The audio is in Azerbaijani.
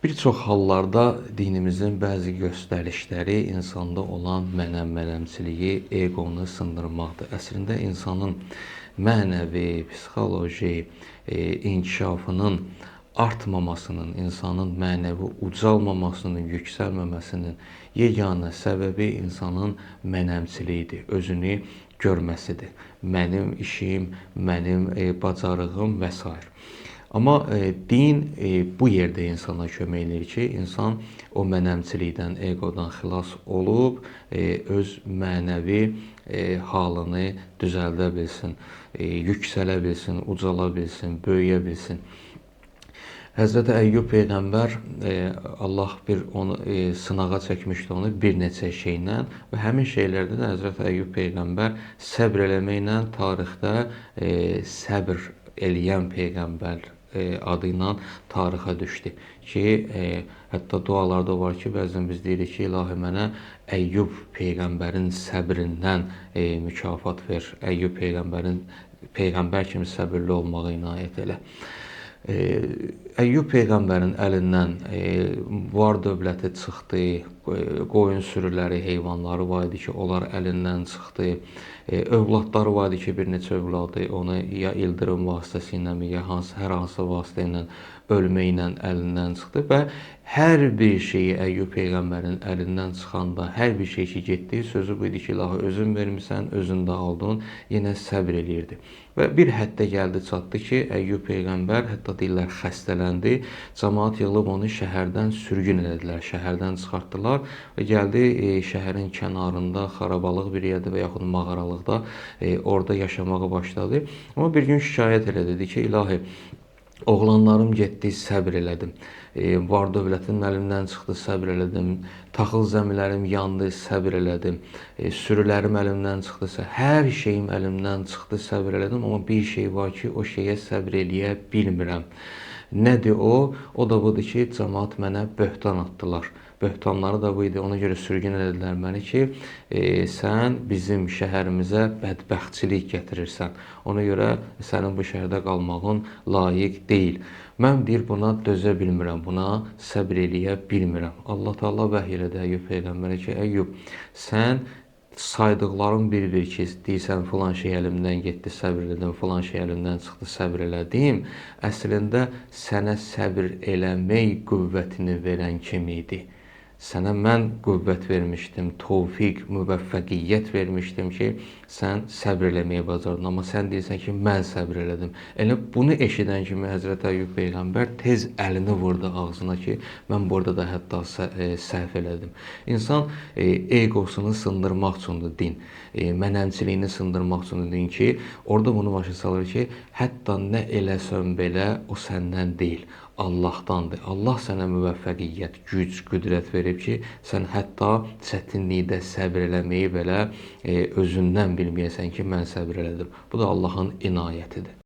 Bir çox hallarda dinimizin bəzi göstərişləri insanda olan mənəm-mənəmçiliyi, eqonu sındırmaqdır. Əslində insanın mənəvi, psixoloji inkişafının artmamasının, insanın mənəvi ucalmamasının, yüksəlməməsinin yeganə səbəbi insanın mənəmçiliyidir, özünü görməsidir. Mənim işim, mənim bacarığım və s. Amma din bu yerdə insana kömək edir ki, insan o mənəmçilikdən, eqodan xilas olub, öz mənəvi halını düzəldə bilsin, yüksələ bilsin, ucala bilsin, böyüyə bilsin. Həzrəti Əyyub Peyğəmbər, Allah bir onu sınağa çəkmişdi onu bir neçə şeylə və həmin şeylərdə də Həzrəti Əyyub Peyğəmbər səbr eləməklə tarixdə səbr eləyən Peyğəmbər adı ilə tarixə düşdü ki, hətta dualarda var ki, bəzən biz deyirik ki, ilahi mənə Əyyub Peyğəmbərin səbrindən mükafat ver, Əyyub Peyğəmbərin Peyğəmbər kimi səbirli olmağı inayət elə. Əyyub Peyğəmbərin əlindən var dövləti çıxdı, qoyun sürüləri, heyvanları var idi ki, onlar əlindən çıxdı. Övladları var idi ki, bir neçə övladı onu ya ildırım vasitəsilə, ya hər hansı vasitə ilə ölməklə əlindən çıxdı və hər bir şeyi Əyyub Peyğəmbərin əlindən çıxanda, hər bir şey ki getdi, sözü bu idi ki, ilahi özün vermisən, özün də aldın, yenə səbr eləyirdi. Və bir həddə gəldi, çatdı ki, Əyyub Peyğəmbər, hətta deyirlər, xəstələndi, cəmaat yığılıb onu şəhərdən sürgün elədilər, şəhərdən çıxartdılar və gəldi şəhərin kənarında, xarabalıq bir yerdə və yaxud mağaralıqda orada yaşamağa başladı. Amma bir gün şikayət elədi, dedi ki, ilahi, oğlanlarım getdi, səbr elədim. Var dövlətim əlimdən çıxdı, səbr elədim. Taxıl zəmilərim yandı, səbr elədim. Sürülərim əlimdən çıxdı, hər şeyim əlimdən çıxdı, səbr elədim. Amma bir şey var ki, o şeyə səbr eləyə bilmirəm. Nədir o? O da budur ki, cəmaat mənə böhtan atdılar. Böhtanları da bu idi, ona görə sürgün elədilər məni ki, sən bizim şəhərimizə bədbəxtçilik gətirirsən. Ona görə sənin bu şəhərdə qalmağın layiq deyil. Mən deyir, buna dözə bilmirəm, buna səbr eləyə bilmirəm. Allah Teala vəhy elədi Əyyub Peyğəmbərə ki, Əyyub, sən saydıqlarım bir-bir ki, deyirsən, filan şey əlimdən getdi, səbr elədim, filan şey əlimdən çıxdı, səbr elədim. Əslində, sənə səbr eləmək qüvvətini verən kim idi? Sənə mən qüvvət vermişdim, tövfiq, müvəffəqiyyət vermişdim ki, sən səbr eləməyə bacardın. Amma sən deyirsən ki, mən səbr elədim. Elə bunu eşidən kimi Həzrəti Əyyub Peyğəmbər tez əlini vurdu ağzına ki, mən burada da hətta səhv elədim. İnsan egosunu sındırmaq üçündür din, mənəmçiliyini sındırmaq üçündür din ki, orada bunu başa salır ki, hətta nə eləsən belə o səndən deyil. Allahdandır. Allah sənə müvəffəqiyyət, güc, qüdrət verib ki, sən hətta çətinlikdə səbr eləməyi belə özündən bilməyəsən ki, mən səbr elədim. Bu da Allahın inayətidir.